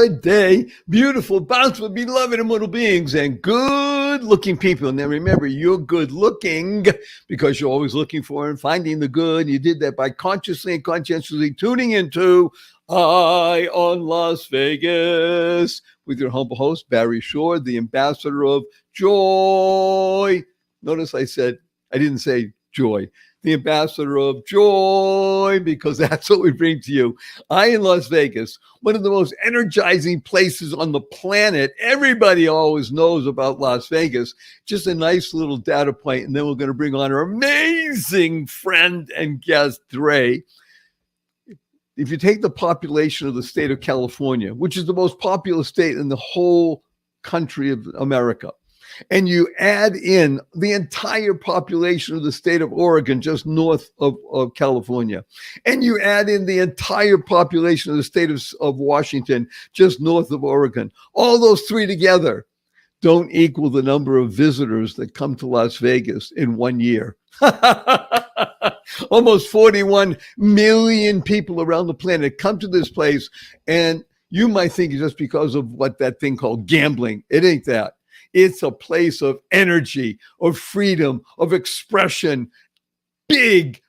good day, beautiful, bountiful, beloved, immortal beings, and good-looking people. Now remember, you're good-looking because you're always looking for and finding the good. You did that by consciously and conscientiously tuning into Eye on Las Vegas with your humble host, Barry Shore, the ambassador of joy. Notice I didn't say joy. The ambassador of joy, because that's what we bring to you. I in Las Vegas, one of the most energizing places on the planet. Everybody always knows about Las Vegas. Just a nice little data point, and then we're going to bring on our amazing friend and guest, Dray. If you take the population of the state of California, which is the most populous state in the whole country of America, and you add in the entire population of the state of Oregon, just north of California, and you add in the entire population of the state of Washington, just north of Oregon, all those three together don't equal the number of visitors that come to Las Vegas in 1 year. Almost 41 million people around the planet come to this place, and you might think it's just because of what that thing called gambling. It ain't that. It's a place of energy, of freedom, of expression, big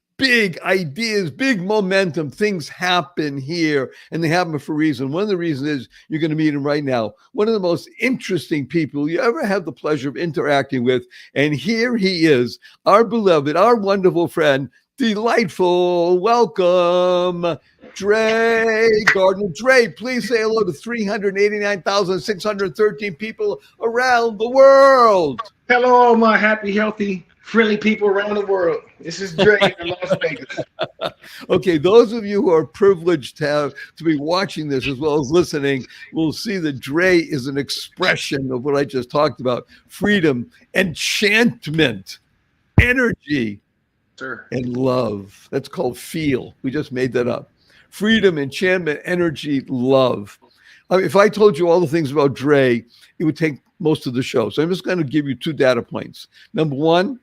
ideas, big momentum. Things happen here, and they happen for a reason. One of the reasons is you're going to meet him right now. One of the most interesting people you ever have the pleasure of interacting with. And here he is, our beloved, our wonderful friend, delightful, welcome, Dray Gardner. Dray, please say hello to 389,613 people around the world. Hello, my happy, healthy, friendly people around the world. This is Dray in Las Vegas. Okay, those of you who are privileged to be watching this as well as listening will see that Dray is an expression of what I just talked about: freedom, enchantment, energy, and love. That's called feel. We just made that up. Freedom, enchantment, energy, love. If I told you all the things about Dray, it would take most of the show. So I'm just going to give you two data points. Number one,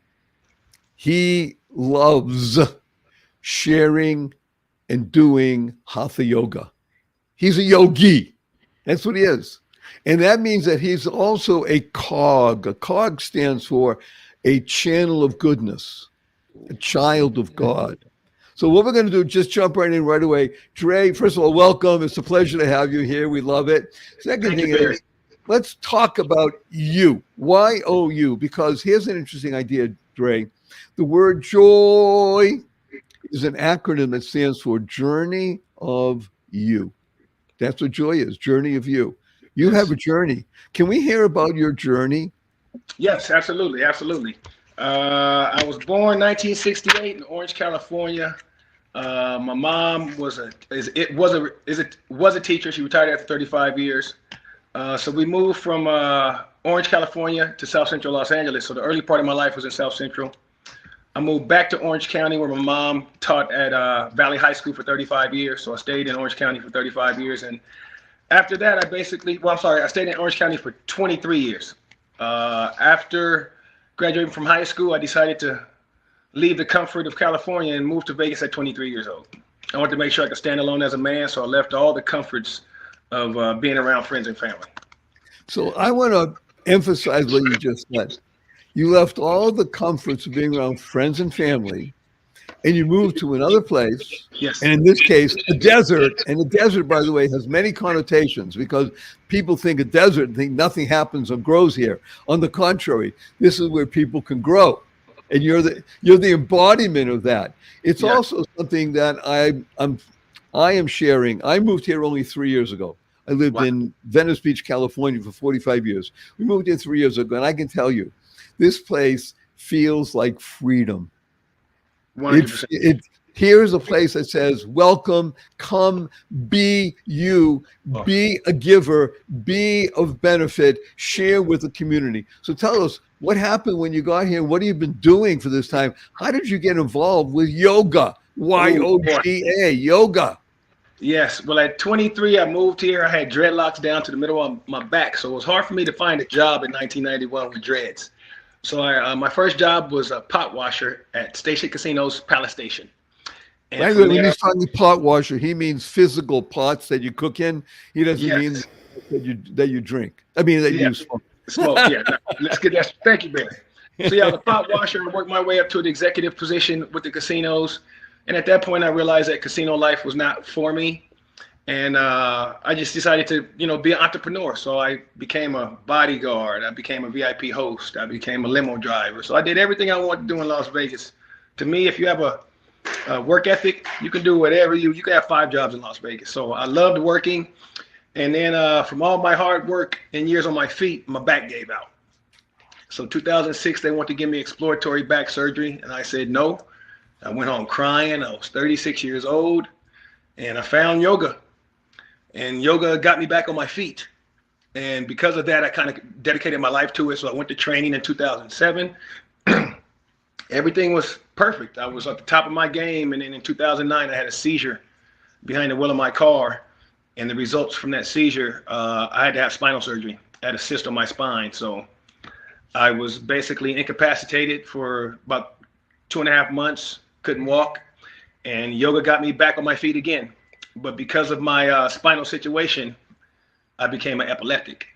he loves sharing and doing hatha yoga. He's a yogi. That's what he is. And that means that he's also a cog. A cog stands for a channel of goodness, a child of God. So what we're going to do, just jump right in right away. Dray, first of all, welcome. It's a pleasure to have you here. We love it. Second thing is, let's talk about you. Why you? Because here's an interesting idea, Dray. The word joy is an acronym that stands for Journey of You. That's what joy is, Journey of You. You have a journey. Can we hear about your journey? Yes, absolutely. I was born 1968 in Orange, California. My mom was a teacher. She retired after 35 years. So we moved from Orange, California to South Central Los Angeles. So the early part of my life was in South Central. I moved back to Orange County, where my mom taught at Valley High School for 35 years. So I stayed in Orange County for 35 years. And after that, I stayed in Orange County for 23 years. After graduating from high school, I decided to leave the comfort of California and move to Vegas at 23 years old. I wanted to make sure I could stand alone as a man, so I left all the comforts of being around friends and family. So I want to emphasize what you just said. You left all the comforts of being around friends and family, and you moved to another place. Yes. And in this case, a desert. And the desert, by the way, has many connotations, because people think a desert and think nothing happens or grows here. On the contrary, this is where people can grow. And you're the embodiment of that. It's also something that I am sharing. I moved here only 3 years ago. I lived in Venice Beach, California for 45 years. We moved here 3 years ago, and I can tell you, this place feels like freedom. 100%. Here's a place that says, welcome, come, be you, be a giver, be of benefit, share with the community. So tell us, what happened when you got here? What have you been doing for this time? How did you get involved with yoga? Y-O-G-A, yoga. Yes. Well, at 23, I moved here. I had dreadlocks down to the middle of my back. So it was hard for me to find a job in 1991 with dreads. So my first job was a pot washer at Station Casino's Palace Station. When he's talking pot washer, he means physical pots that you cook in. He doesn't mean that you drink. I mean, that Yeah. you smoke. Smoke. Yeah. Let's get that. Thank you, Barry. So yeah, I was a pot washer and worked my way up to an executive position with the casinos. And at that point, I realized that casino life was not for me. And I just decided to, be an entrepreneur. So I became a bodyguard. I became a VIP host. I became a limo driver. So I did everything I wanted to do in Las Vegas. To me, if you have a work ethic, you can do whatever you can have 5 jobs in Las Vegas. So I loved working. And then from all my hard work and years on my feet, my back gave out. So 2006, they wanted to give me exploratory back surgery. And I said no. I went home crying. I was 36 years old. And I found yoga. And yoga got me back on my feet. And because of that, I kind of dedicated my life to it. So I went to training in 2007. Everything was perfect. I was at the top of my game. And then in 2009, I had a seizure behind the wheel of my car. And the results from that seizure, I had to have spinal surgery. I had a cyst on my spine. So I was basically incapacitated for about 2.5 months, couldn't walk. And yoga got me back on my feet again. But because of my spinal situation, I became an epileptic.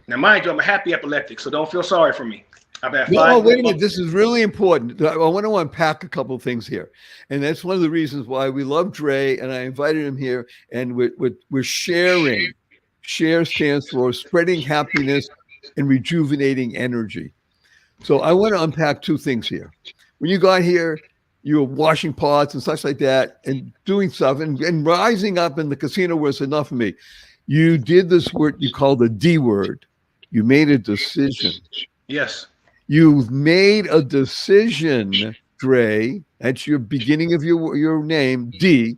Now, mind you, I'm a happy epileptic, so don't feel sorry for me. I've had 5. No, wait a minute. This is really important. I want to unpack a couple of things here. And that's one of the reasons why we love Dray, and I invited him here, and we're sharing. Share stands for spreading happiness and rejuvenating energy. So I want to unpack 2 things here. When you got here, you were washing pots and such like that and doing stuff and rising up in the casino was enough for me. You did this word you call the D word. You made a decision. Yes. You've made a decision, Dray. That's your beginning of your name, D.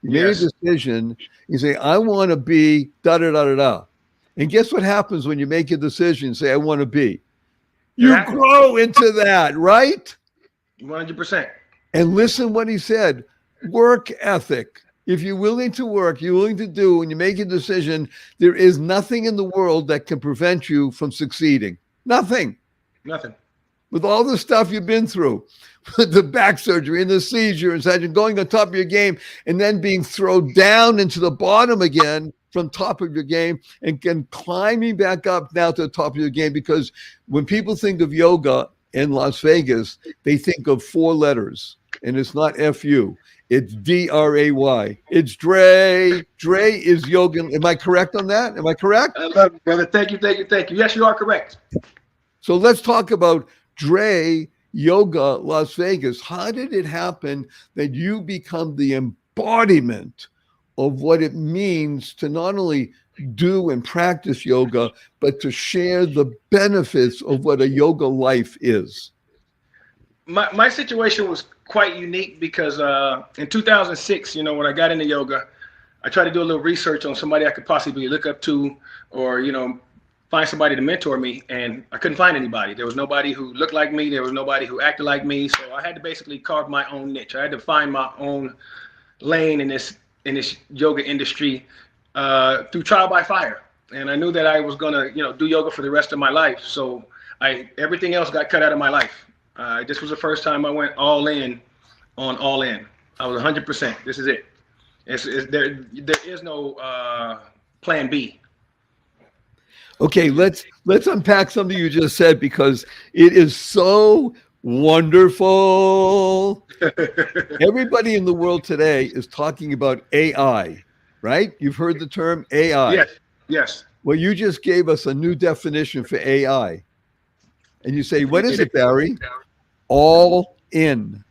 You made a decision. You say, I want to be da-da-da-da-da. And guess what happens when you make a decision, say, I want to be? You grow into that, right? 100%. And listen what he said, work ethic. If you're willing to work, you're willing to do, and you make a decision, there is nothing in the world that can prevent you from succeeding. Nothing. Nothing. With all the stuff you've been through, the back surgery and the seizure and such, and going on top of your game, and then being thrown down into the bottom again from top of your game, and climbing back up now to the top of your game. Because when people think of yoga in Las Vegas, they think of 4 letters, and it's not F-U. It's D-R-A-Y. It's Dray. Dray is yoga. Am I correct on that? Am I correct? I love it, brother. Thank you. Yes, you are correct. So let's talk about Dray Yoga Las Vegas. How did it happen that you become the embodiment of what it means to not only do and practice yoga, but to share the benefits of what a yoga life is? My situation was quite unique because in 2006, when I got into yoga, I tried to do a little research on somebody I could possibly look up to, or find somebody to mentor me, and I couldn't find anybody. There was nobody who looked like me. There was nobody who acted like me. So I had to basically carve my own niche. I had to find my own lane in this yoga industry through trial by fire. And I knew that I was gonna do yoga for the rest of my life. So everything else got cut out of my life. This was the first time I went all in on all in. I was 100%. This is it. There is no plan B. Okay, let's unpack something you just said, because it is so wonderful. Everybody in the world today is talking about AI, right? You've heard the term AI. Yes. Well, you just gave us a new definition for AI. And you say, what is it, Barry? All in.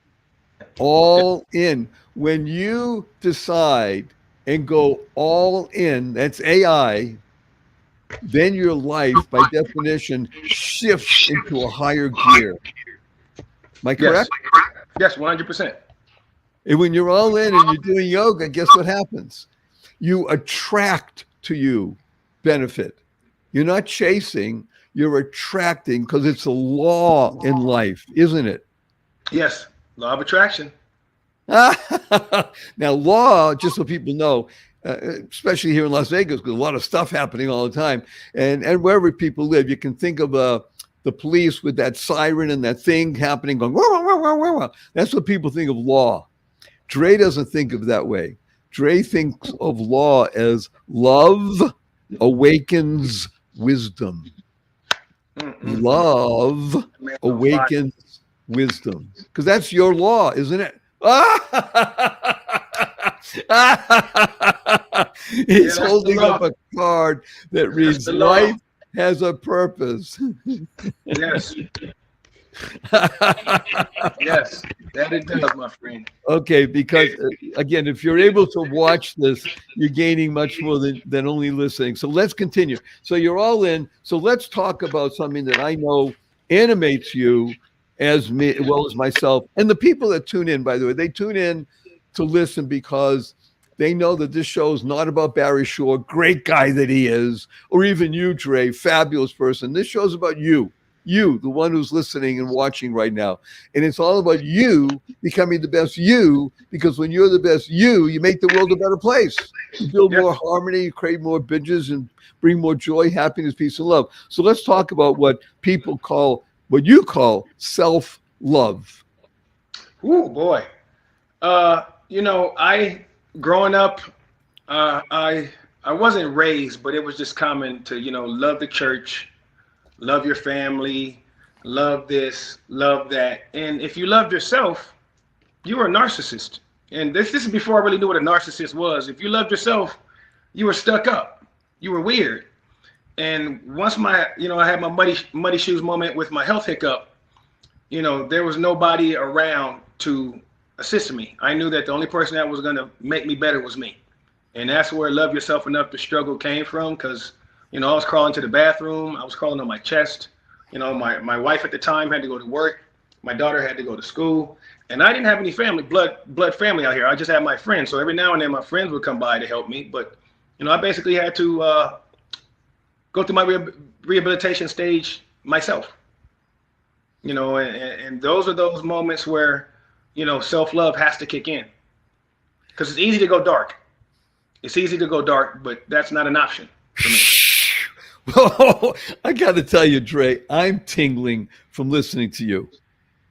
All in. When you decide and go all in, that's AI, then your life, by definition, shifts into a higher gear. Am I correct? Yes, 100%. And when you're all in and you're doing yoga, guess what happens? You attract to you benefit. You're not chasing, you're attracting, because it's a law in life, isn't it? Yes, law of attraction. Now, law, just so people know, especially here in Las Vegas, because a lot of stuff happening all the time, and wherever people live, you can think of the police with that siren and that thing happening, going, wah, wah, wah, wah, wah. That's what people think of law. Dray doesn't think of that way. Dray thinks of law as love, awakens wisdom. Love awakens wisdom. Because that's your law, isn't it? He's holding up a card that reads, life has a purpose. Yes. Yes, that it does, my friend. Okay, because again, if you're able to watch this, you're gaining much more than only listening. So let's continue. So you're all in. So let's talk about something that I know animates you as me, as well as myself. And the people that tune in, by the way, they tune in to listen because they know that this show is not about Barry Shore, great guy that he is, or even you, Dray, fabulous person. This show's about you, the one who's listening and watching right now. And it's all about you becoming the best you, because when you're the best you make the world a better place. You build more harmony, you create more bridges, and bring more joy, happiness, peace, and love. So let's talk about what people call, what you call self-love. Oh, boy. Growing up, I wasn't raised, but it was just common to, love the church, love your family, love this, love that. And if you loved yourself, you were a narcissist. And this is before I really knew what a narcissist was. If you loved yourself, you were stuck up. You were weird. And once I had my muddy shoes moment with my health hiccup, there was nobody around to assist me. I knew that the only person that was going to make me better was me. And that's where love yourself enough to struggle came from, because I was crawling to the bathroom. I was crawling on my chest. My wife at the time had to go to work. My daughter had to go to school. And I didn't have any family, blood family out here. I just had my friends. So every now and then my friends would come by to help me. But, I basically had to go through my rehabilitation stage myself. And those are those moments where, self-love has to kick in. Because it's easy to go dark. It's easy to go dark, but that's not an option for me. Well, I got to tell you, Dray, I'm tingling from listening to you.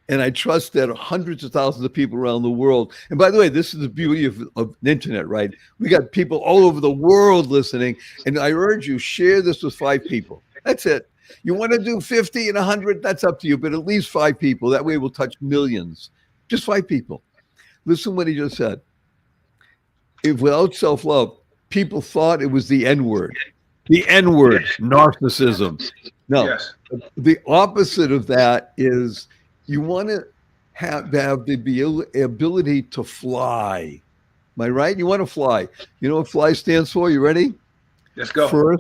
And I trust that hundreds of thousands of people around the world. And by the way, this is the beauty of the internet, right? We got people all over the world listening. And I urge you, share this with 5 people. That's it. You want to do 50 and 100, that's up to you, but at least 5 people. That way we'll touch millions. Just 5 people. Listen what he just said. If without self-love, people thought it was the N-word. The N-word, narcissism. No, the opposite of that is you want to have the ability to fly. Am I right? You want to fly. You know what fly stands for? You ready? Let's go.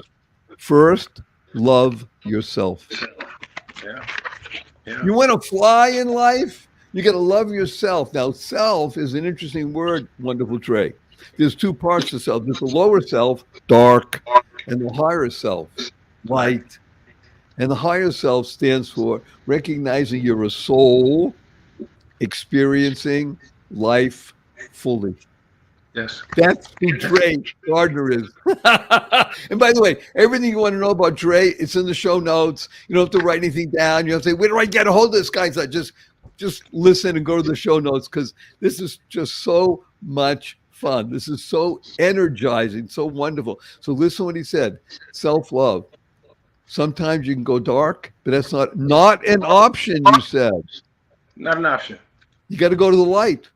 First, love yourself. Yeah. You want to fly in life? You got to love yourself. Now, self is an interesting word, wonderful Dray. There's 2 parts to self. There's the lower self, dark, and the higher self, light. And the higher self stands for recognizing you're a soul experiencing life fully. Yes. That's who Dray Gardner is. And by the way, everything you want to know about Dray, it's in the show notes. You don't have to write anything down. You don't have to say, where do I get a hold of this guy? It's like, just listen and go to the show notes, because this is just so much fun. This is so energizing, so wonderful. So listen what he said. Self-love. Sometimes you can go dark, but that's not an option, you said. Not an option. You got to go to the light.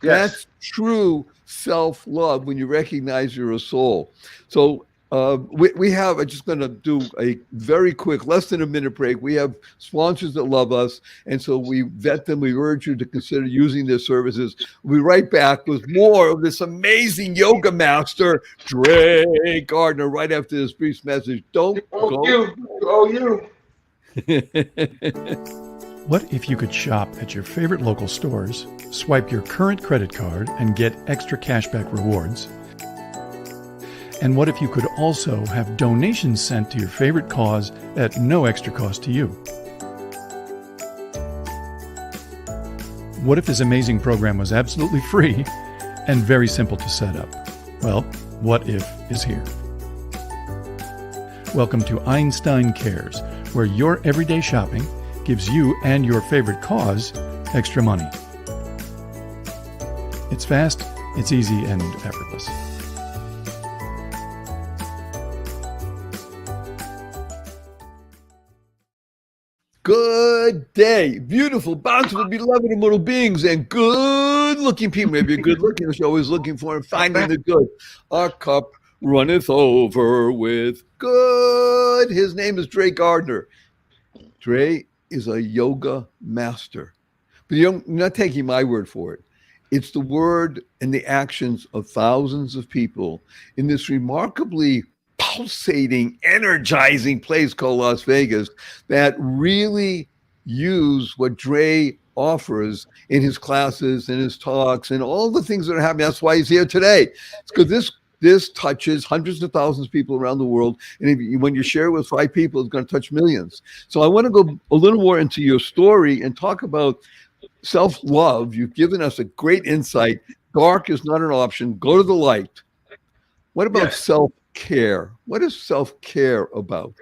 Yes. That's true self-love when you recognize you're a soul. So we have, I'm just going to do a very quick, less than a minute break. We have sponsors that love us, and so we vet them. We urge you to consider using their services. We'll be right back with more of this amazing yoga master, Dray Gardner, right after this brief message. Don't go. You. What if you could shop at your favorite local stores, swipe your current credit card, and get extra cashback rewards? And what if you could also have donations sent to your favorite cause at no extra cost to you? What if this amazing program was absolutely free and very simple to set up? Well, What If is here. Welcome to Einstein Cares, where your everyday shopping gives you and your favorite cause extra money. It's fast, it's easy, and effortless. day. Beautiful, bountiful, beloved immortal beings and good-looking people. Maybe a good-looking, which you're always looking for and finding the good. Our cup runneth over with good. His name is Dray Gardner. Dray is a yoga master. But you're not taking my word for it. It's the word and the actions of thousands of people in this remarkably pulsating, energizing place called Las Vegas that really use what Dray offers in his classes, in his talks, and all the things that are happening. That's why he's here today. It's because this touches hundreds of thousands of people around the world. And when you share it with 5 people, it's going to touch millions. So I want to go a little more into your story and talk about self-love. You've given us a great insight. Dark is not an option. Go to the light. What about self-care? What is self-care about?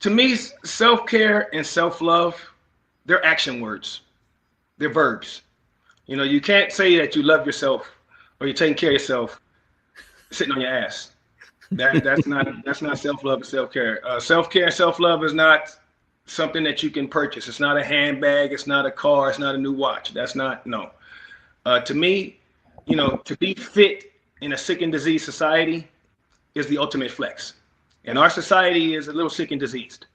To me, self-care and self-love, they're action words. They're verbs. You know, you can't say that you love yourself or you're taking care of yourself sitting on your ass. That's not self-love and self-care. Self-care and self-love is not something that you can purchase. It's not a handbag. It's not a car. It's not a new watch. That's not, no. To me, you know, to be fit in a sick and diseased society is the ultimate flex. And our society is a little sick and diseased.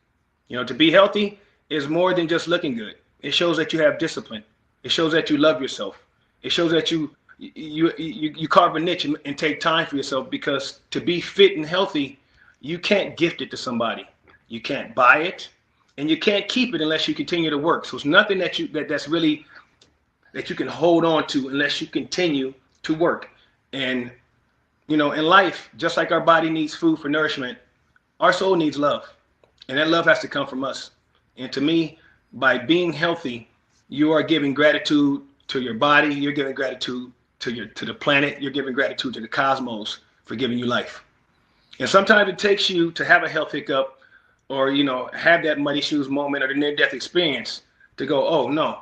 You know, to be healthy is more than just looking good. It shows that you have discipline. It shows that you love yourself. It shows that you carve a niche and take time for yourself, because to be fit and healthy, you can't gift it to somebody. You can't buy it, and you can't keep it unless you continue to work. So it's nothing that you can hold on to unless you continue to work. And you know, in life, just like our body needs food for nourishment, our soul needs love, and that love has to come from us. And to me, by being healthy, you are giving gratitude to your body. You're giving gratitude to the planet. You're giving gratitude to the cosmos for giving you life. And sometimes it takes you to have a health hiccup, or you know, have that muddy shoes moment or the near-death experience to go, oh no,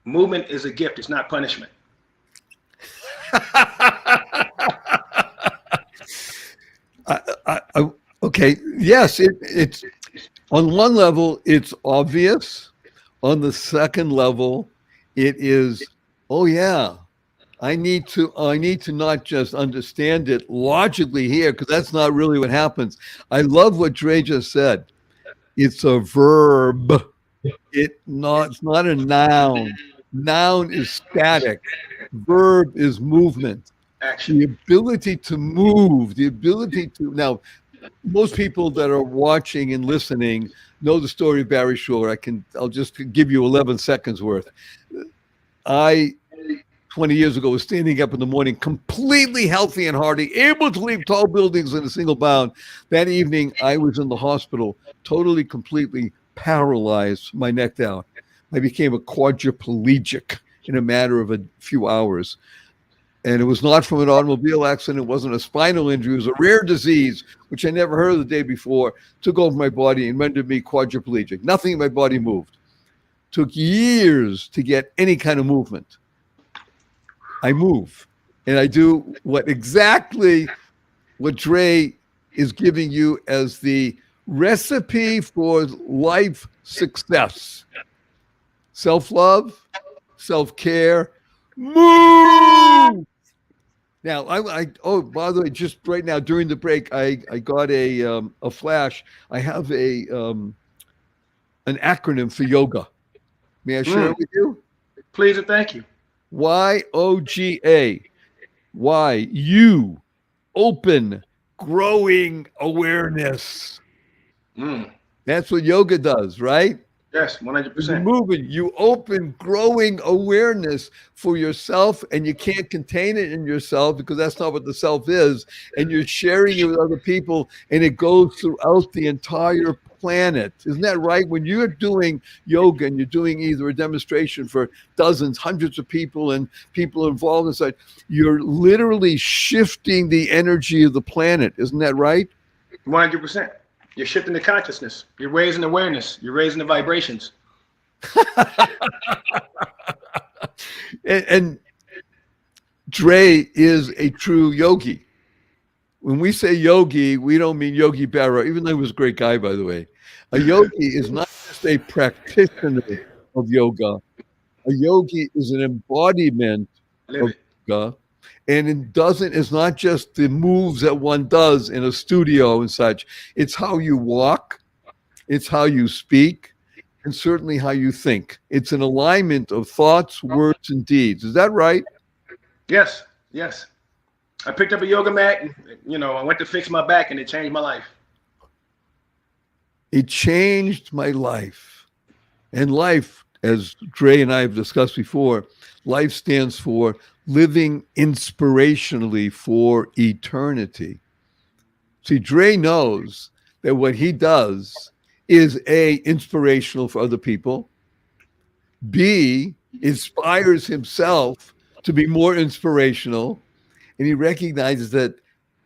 movement is a gift. It's not punishment. Okay. Yes, it's on one level, it's obvious. On the second level, it is, oh yeah, I need to not just understand it logically here, because that's not really what happens. I love what Dray just said. It's a verb. It's not a noun. Noun is static. Verb is movement. Action. The ability to move, the ability to, now, most people that are watching and listening know the story of Barry Shore. I'll just give you 11 seconds worth. I, 20 years ago, was standing up in the morning, completely healthy and hearty, able to leap tall buildings in a single bound. That evening, I was in the hospital, totally, completely paralyzed, my neck down. I became a quadriplegic in a matter of a few hours. And it was not from an automobile accident. It wasn't a spinal injury. It was a rare disease, which I never heard of the day before, took over my body and rendered me quadriplegic. Nothing in my body moved. Took years to get any kind of movement. I move, and I do exactly what Dray is giving you as the recipe for life success. Self-love, self-care, move. Now, oh, by the way, just right now during the break, I got a flash. I have an acronym for yoga. May I share it with you? Please and thank you. YOGA. Y, you, open, growing awareness. That's what yoga does, right? Yes, 100%. Moving, you open growing awareness for yourself, and you can't contain it in yourself because that's not what the self is. And you're sharing it with other people, and it goes throughout the entire planet. Isn't that right? When you're doing yoga and you're doing either a demonstration for dozens, hundreds of people, and people involved inside, you're literally shifting the energy of the planet. Isn't that right? 100%. You're shifting the consciousness. You're raising awareness. You're raising the vibrations. and Dray is a true yogi. When we say yogi, we don't mean Yogi Berra, even though he was a great guy, by the way. A yogi is not just just a practitioner of yoga. A yogi is an embodiment Live of it. yoga. And it's not just the moves that one does in a studio and such. It's how you walk, it's how you speak, and certainly how you think. It's an alignment of thoughts, words, and deeds. Is that right? Yes, yes. I picked up a yoga mat and, I went to fix my back and it changed my life. It changed my life. And life, as Dray and I have discussed before, life stands for living inspirationally for eternity. See, Dray knows that what he does is A, inspirational for other people, B, inspires himself to be more inspirational, and he recognizes that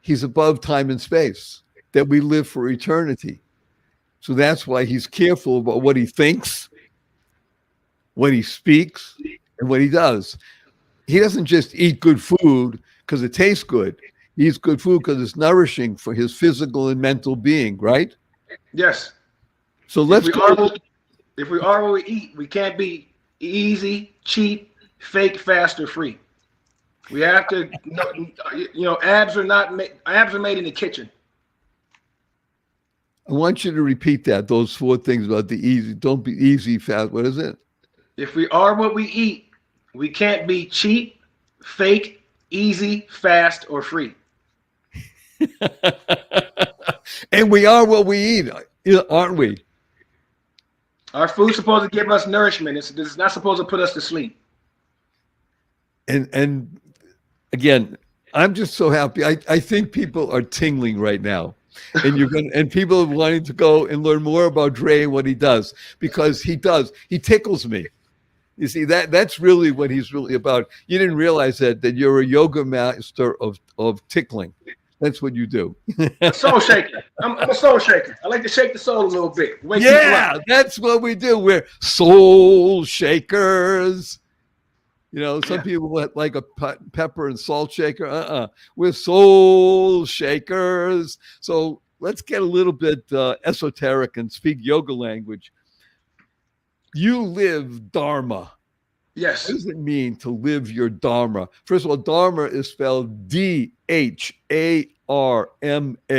he's above time and space, that we live for eternity. So that's why he's careful about what he thinks, what he speaks, and what he does. He doesn't just eat good food because it tastes good. He eats good food because it's nourishing for his physical and mental being, right? Yes. So let's go. If we are what we eat, we can't be easy, cheap, fake, fast, or free. We have to, abs are made in the kitchen. I want you to repeat that, those four things about the easy. Don't be easy, fast. What is it? If we are what we eat, we can't be cheap, fake, easy, fast, or free. And we are what we eat, aren't we? Our food's supposed to give us nourishment. It's not supposed to put us to sleep. And again, I'm just so happy. I think people are tingling right now. And people are wanting to go and learn more about Dray and what he does, because he tickles me. You see, that's really what he's really about. You didn't realize that you're a yoga master of tickling. That's what you do. Soul shaker. I'm a soul shaker. I like to shake the soul a little bit. Yeah, that's what we do. We're soul shakers. Some people like a pepper and salt shaker. We're soul shakers. So let's get a little bit esoteric and speak yoga language. You live Dharma. Yes. What does it mean to live your Dharma? First of all, Dharma is spelled D-H-A-R-M-A.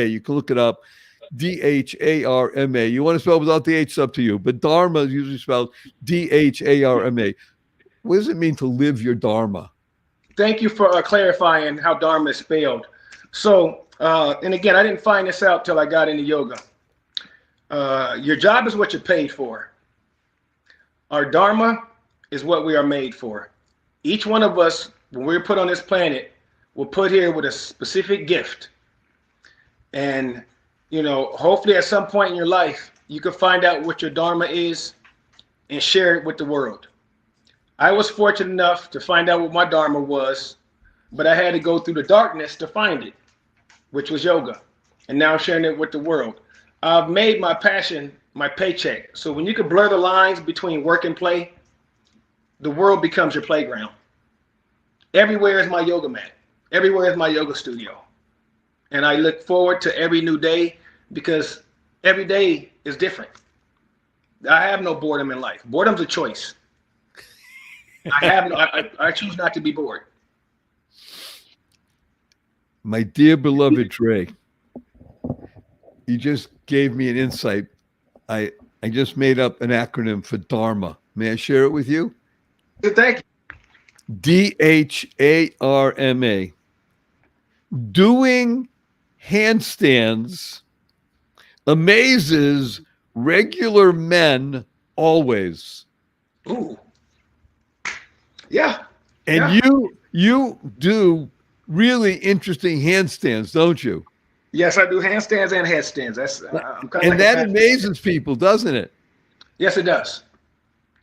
You can look it up. D-H-A-R-M-A. You want to spell without the H, it's up to you. But Dharma is usually spelled D-H-A-R-M-A. What does it mean to live your Dharma? Thank you for clarifying how Dharma is spelled. So, and again, I didn't find this out till I got into yoga. Your job is what you're paid for. Our Dharma is what we are made for. Each one of us, when we're put on this planet, we're put here with a specific gift. And, hopefully at some point in your life, you can find out what your Dharma is and share it with the world. I was fortunate enough to find out what my Dharma was, but I had to go through the darkness to find it, which was yoga. And now I'm sharing it with the world. I've made my passion my paycheck. So when you can blur the lines between work and play, the world becomes your playground. Everywhere is my yoga mat. Everywhere is my yoga studio. And I look forward to every new day because every day is different. I have no boredom in life. Boredom's a choice. I choose not to be bored. My dear beloved Dray, you just gave me an insight. I just made up an acronym for Dharma. May I share it with you? Thank you. D-H-A-R-M-A. Doing handstands amazes regular men always. Ooh. Yeah. And you do really interesting handstands, don't you? Yes, I do handstands and headstands. That amazes people, doesn't it? Yes, it does.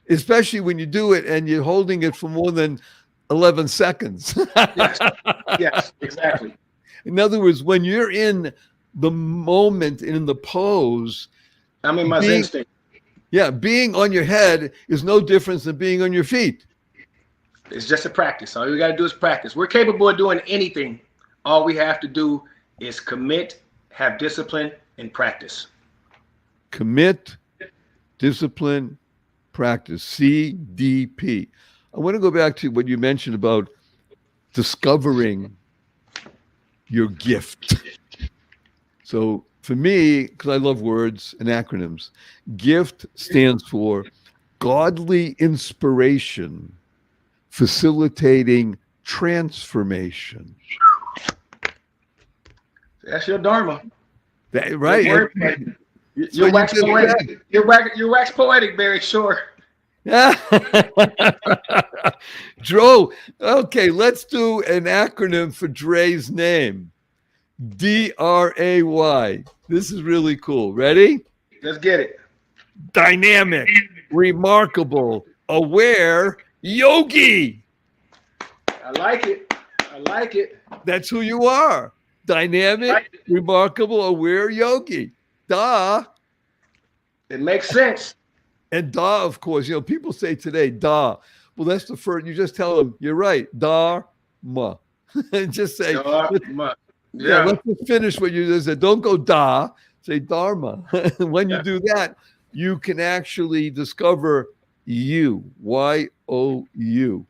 Especially when you do it and you're holding it for more than 11 seconds. Yes, exactly. In other words, when you're in the moment, in the pose, I'm in my Zen state. Yeah, being on your head is no different than being on your feet. It's just a practice. All we got to do is practice. We're capable of doing anything. All we have to do is commit, have discipline, and practice. Commit, discipline, practice, CDP. I want to go back to what you mentioned about discovering your gift. So for me, because I love words and acronyms, GIFT stands for godly inspiration, facilitating transformation. That's your dharma. Right. You're wax poetic. You're wax poetic, very sure. Dro, okay, let's do an acronym for Dray's name. DRAY. This is really cool. Ready? Let's get it. Dynamic, remarkable, aware, Yogi. I like it. I like it. That's who you are. Dynamic, remarkable, aware, Yogi. Da. It makes sense. And da, of course, people say today, da. Well, that's the first, you just tell them, you're right, dharma. And just say, Dharma. let's just finish what you just said. Don't go da, say dharma. When you do that, you can actually discover you, Y-O-U.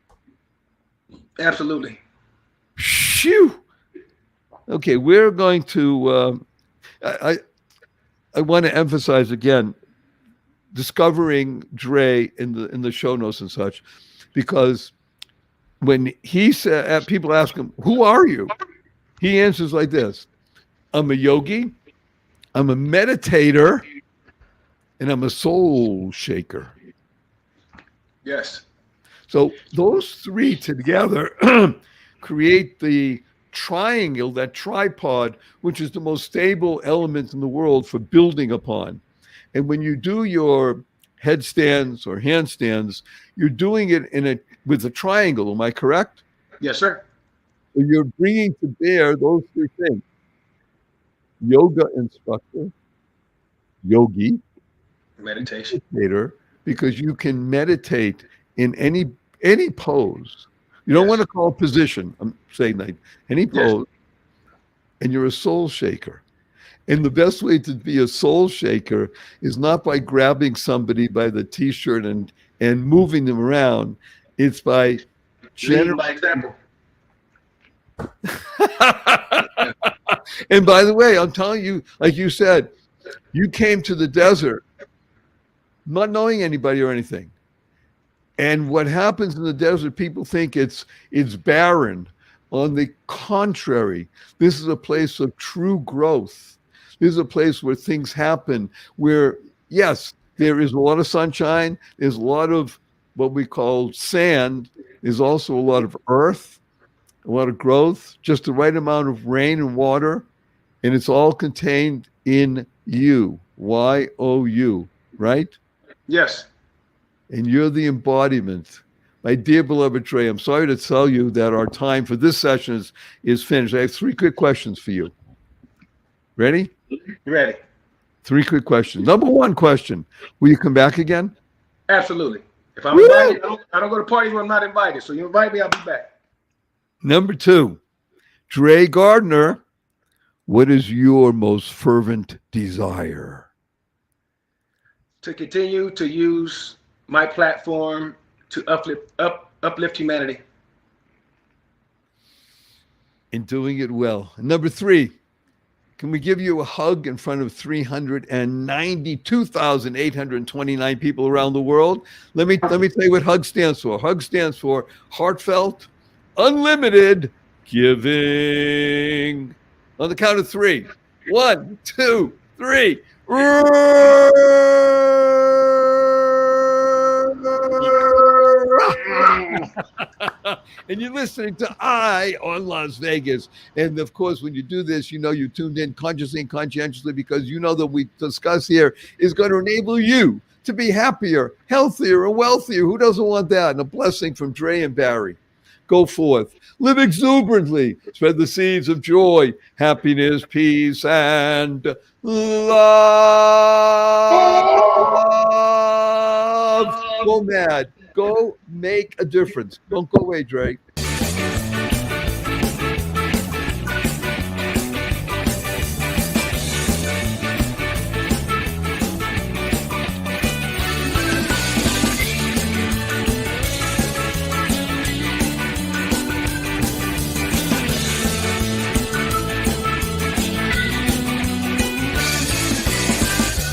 Absolutely. Phew. Okay, we're going to, I want to emphasize again, discovering Dray in the show notes and such, because when he said, people ask him, who are you? He answers like this: I'm a yogi, I'm a meditator, and I'm a soul shaker. Yes. So those three together create the triangle, that tripod, which is the most stable element in the world for building upon. And when you do your headstands or handstands, you're doing it with a triangle. Am I correct? Yes, sir. So you're bringing to bear those three things: yoga instructor, yogi, meditation, meditator, because you can meditate in any pose. You don't want to call position. I'm saying that any pose, and you're a soul shaker. And the best way to be a soul shaker is not by grabbing somebody by the t-shirt and moving them around. It's by leading by example. And by the way, I'm telling you, like you said, you came to the desert not knowing anybody or anything. And what happens in the desert, people think it's barren. On the contrary, this is a place of true growth. This is a place where things happen, where, yes, there is a lot of sunshine. There's a lot of what we call sand. There's also a lot of earth, a lot of growth, just the right amount of rain and water. And it's all contained in you, Y-O-U, right? Yes. And you're the embodiment. My dear beloved Dray, I'm sorry to tell you that our time for this session is finished. I have 3 quick questions for you. Ready? Ready. 3 quick questions. Number 1 question: will you come back again? Absolutely. If I'm invited, I don't go to parties where I'm not invited. So you invite me, I'll be back. Number 2, Dray Gardner, what is your most fervent desire? To continue to use my platform to uplift humanity. In doing it well. Number 3, can we give you a hug in front of 392,829 people around the world? Let me tell you what HUG stands for. HUG stands for heartfelt, unlimited giving. On the count of 3. 1, 2, 3. And you're listening to I on Las Vegas. And of course, when you do this, you tuned in consciously and conscientiously, because that we discuss here is going to enable you to be happier, healthier, and wealthier. Who doesn't want that? And a blessing from Dray and Barry. Go forth, live exuberantly, spread the seeds of joy, happiness, peace, and love. Go mad. Go make a difference. Don't go away, Dray.